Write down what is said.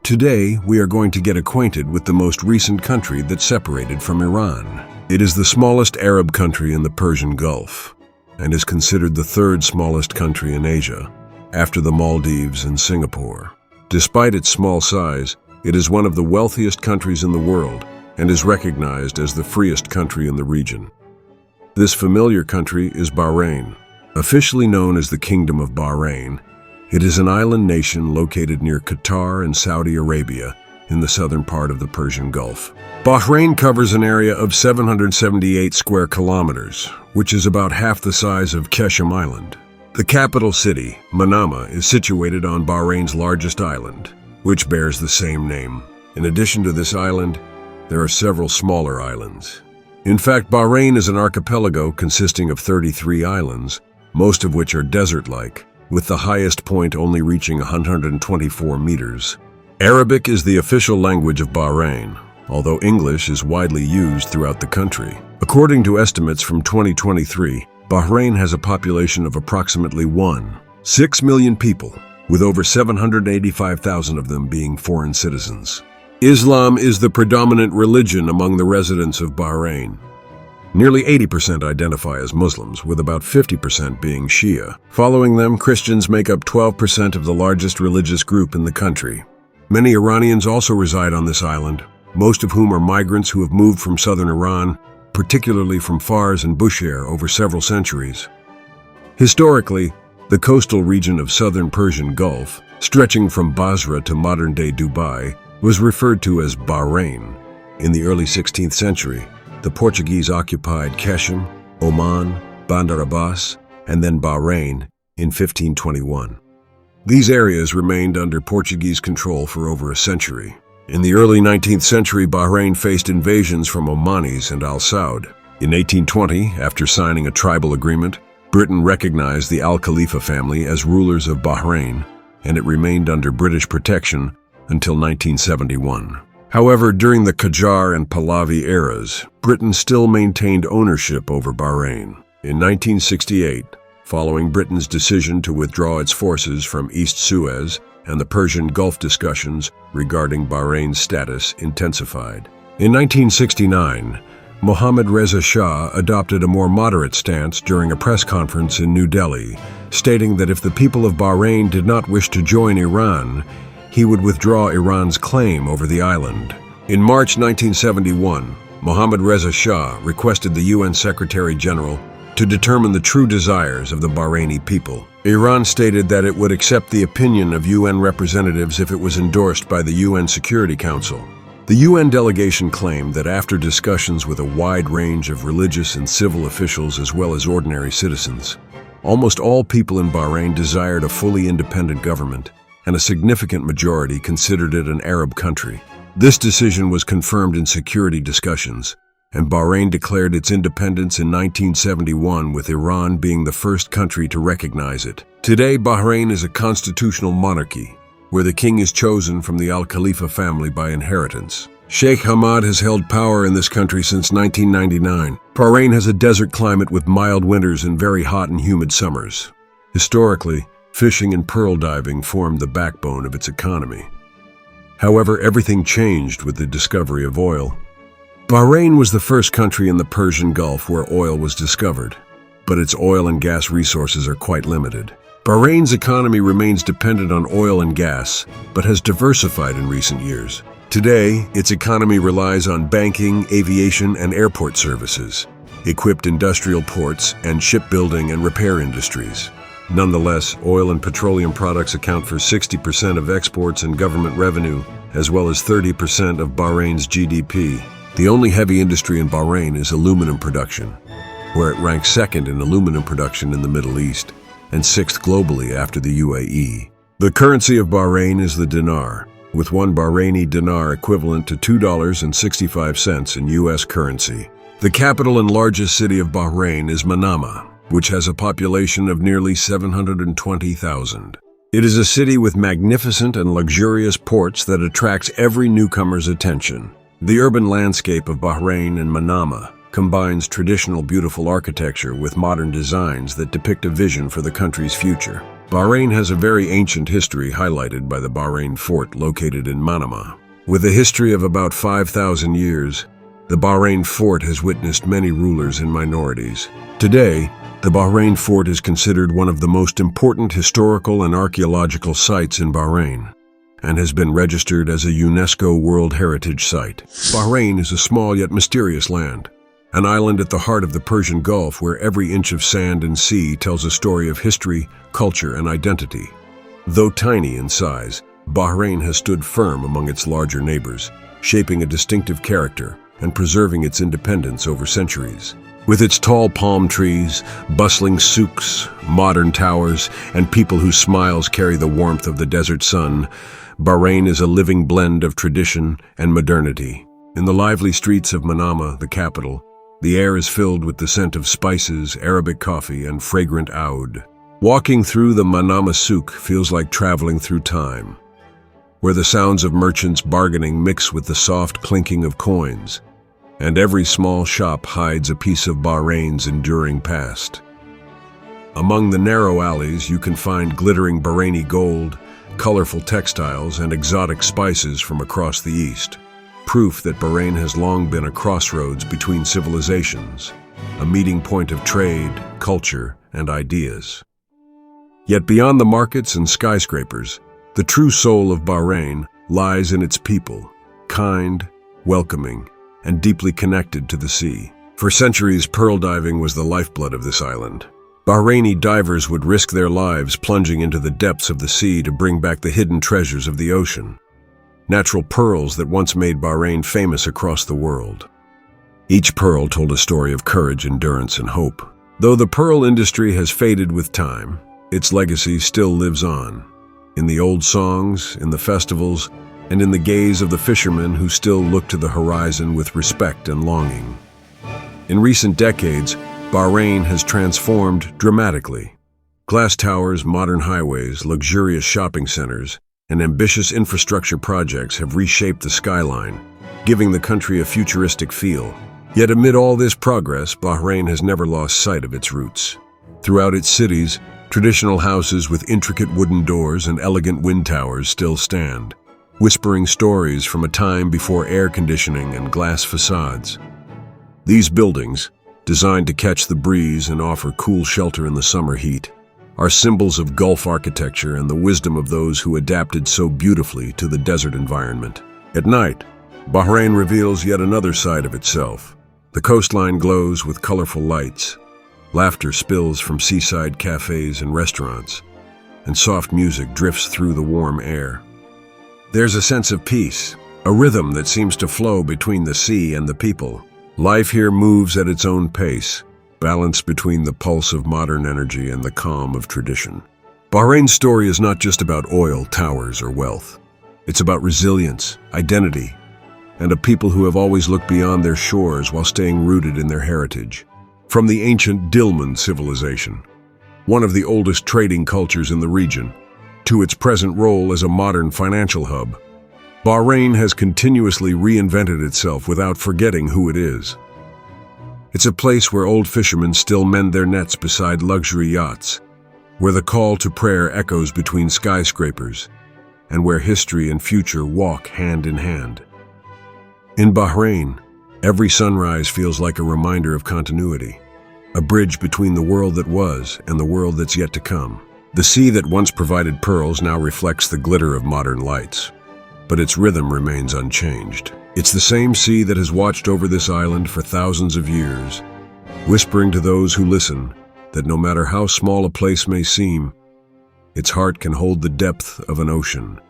Today, we are going to get acquainted with the most recent country that separated from Iran. It is the smallest Arab country in the Persian Gulf and is considered the third smallest country in Asia, after the Maldives and Singapore. Despite its small size, it is one of the wealthiest countries in the world and is recognized as the freest country in the region. This familiar country is Bahrain. Officially known as the Kingdom of Bahrain, it is an island nation located near Qatar and Saudi Arabia in the southern part of the Persian Gulf. Bahrain covers an area of 778 square kilometers, which is about half the size of Qeshm Island. The capital city, Manama, is situated on Bahrain's largest island, which bears the same name. In addition to this island, there are several smaller islands. In fact, Bahrain is an archipelago consisting of 33 islands, most of which are desert-like, with the highest point only reaching 124 meters. Arabic is the official language of Bahrain, although English is widely used throughout the country. According to estimates from 2023, Bahrain has a population of approximately 1.6 million people, with over 785,000 of them being foreign citizens. Islam is the predominant religion among the residents of Bahrain. Nearly 80% identify as Muslims, with about 50% being Shia. Following them, Christians make up 12% of the largest religious group in the country. Many Iranians also reside on this island, most of whom are migrants who have moved from southern Iran, particularly from Fars and Bushehr, over several centuries. Historically, the coastal region of southern Persian Gulf, stretching from Basra to modern-day Dubai, was referred to as Bahrain. In the early 16th century, the Portuguese occupied Qeshm, Oman, Bandar Abbas, and then Bahrain in 1521. These areas remained under Portuguese control for over a century. In the early 19th century, Bahrain faced invasions from Omanis and Al Saud. In 1820, after signing a tribal agreement, Britain recognized the Al Khalifa family as rulers of Bahrain, and it remained under British protection until 1971. However, during the Qajar and Pahlavi eras, Britain still maintained ownership over Bahrain. In 1968, following Britain's decision to withdraw its forces from East Suez, and the Persian Gulf discussions regarding Bahrain's status intensified. In 1969, Mohammad Reza Shah adopted a more moderate stance during a press conference in New Delhi, stating that if the people of Bahrain did not wish to join Iran, he would withdraw Iran's claim over the island. In March 1971, Mohammad Reza Shah requested the UN Secretary-General to determine the true desires of the Bahraini people. Iran stated that it would accept the opinion of UN representatives if it was endorsed by the UN Security Council. The UN delegation claimed that after discussions with a wide range of religious and civil officials as well as ordinary citizens, almost all people in Bahrain desired a fully independent government, and a significant majority considered it an Arab country. This decision was confirmed in security discussions, and Bahrain declared its independence in 1971, with Iran being the first country to recognize it. Today, Bahrain is a constitutional monarchy, where the king is chosen from the Al Khalifa family by inheritance. Sheikh Hamad has held power in this country since 1999. Bahrain has a desert climate with mild winters and very hot and humid summers. Historically, fishing and pearl diving formed the backbone of its economy. However, everything changed with the discovery of oil. Bahrain was the first country in the Persian Gulf where oil was discovered, but its oil and gas resources are quite limited. Bahrain's economy remains dependent on oil and gas, but has diversified in recent years. Today, its economy relies on banking, aviation, and airport services, equipped industrial ports, and shipbuilding and repair industries. Nonetheless, oil and petroleum products account for 60% of exports and government revenue, as well as 30% of Bahrain's GDP. The only heavy industry in Bahrain is aluminum production, where it ranks second in aluminum production in the Middle East, and sixth globally after the UAE. The currency of Bahrain is the dinar, with one Bahraini dinar equivalent to $2.65 in US currency. The capital and largest city of Bahrain is Manama, which has a population of nearly 720,000. It is a city with magnificent and luxurious ports that attracts every newcomer's attention. The urban landscape of Bahrain and Manama combines traditional beautiful architecture with modern designs that depict a vision for the country's future. Bahrain has a very ancient history highlighted by the Bahrain Fort located in Manama. With a history of about 5,000 years, the Bahrain Fort has witnessed many rulers and minorities. Today, the Bahrain Fort is considered one of the most important historical and archaeological sites in Bahrain, and has been registered as a UNESCO World Heritage Site. Bahrain is a small yet mysterious land, an island at the heart of the Persian Gulf where every inch of sand and sea tells a story of history, culture, and identity. Though tiny in size, Bahrain has stood firm among its larger neighbors, shaping a distinctive character and preserving its independence over centuries. With its tall palm trees, bustling souks, modern towers, and people whose smiles carry the warmth of the desert sun, Bahrain is a living blend of tradition and modernity. In the lively streets of Manama, the capital, the air is filled with the scent of spices, Arabic coffee, and fragrant oud. Walking through the Manama Souq feels like traveling through time, where the sounds of merchants bargaining mix with the soft clinking of coins, and every small shop hides a piece of Bahrain's enduring past. Among the narrow alleys, you can find glittering Bahraini gold, colorful textiles, and exotic spices from across the East. Proof that Bahrain has long been a crossroads between civilizations, a meeting point of trade, culture, and ideas. Yet beyond the markets and skyscrapers, the true soul of Bahrain lies in its people, kind, welcoming, and deeply connected to the sea. For centuries, pearl diving was the lifeblood of this island. Bahraini divers would risk their lives plunging into the depths of the sea to bring back the hidden treasures of the ocean, natural pearls that once made Bahrain famous across the world. Each pearl told a story of courage, endurance, and hope. Though the pearl industry has faded with time, its legacy still lives on. In the old songs, in the festivals, and in the gaze of the fishermen who still look to the horizon with respect and longing. In recent decades, Bahrain has transformed dramatically. Glass towers, modern highways, luxurious shopping centers, and ambitious infrastructure projects have reshaped the skyline, giving the country a futuristic feel. Yet amid all this progress, Bahrain has never lost sight of its roots. Throughout its cities, traditional houses with intricate wooden doors and elegant wind towers still stand, whispering stories from a time before air conditioning and glass facades. These buildings, designed to catch the breeze and offer cool shelter in the summer heat, are symbols of Gulf architecture and the wisdom of those who adapted so beautifully to the desert environment. At night, Bahrain reveals yet another side of itself. The coastline glows with colorful lights, laughter spills from seaside cafes and restaurants, and soft music drifts through the warm air. There's a sense of peace, a rhythm that seems to flow between the sea and the people. Life here moves at its own pace, balanced between the pulse of modern energy and the calm of tradition. Bahrain's story is not just about oil, towers, or wealth. It's about resilience, identity, and a people who have always looked beyond their shores while staying rooted in their heritage. From the ancient Dilmun civilization, one of the oldest trading cultures in the region, to its present role as a modern financial hub, Bahrain has continuously reinvented itself without forgetting who it is. It's a place where old fishermen still mend their nets beside luxury yachts, where the call to prayer echoes between skyscrapers, and where history and future walk hand in hand. In Bahrain, every sunrise feels like a reminder of continuity, a bridge between the world that was and the world that's yet to come. The sea that once provided pearls now reflects the glitter of modern lights, but its rhythm remains unchanged. It's the same sea that has watched over this island for thousands of years, whispering to those who listen that no matter how small a place may seem, its heart can hold the depth of an ocean.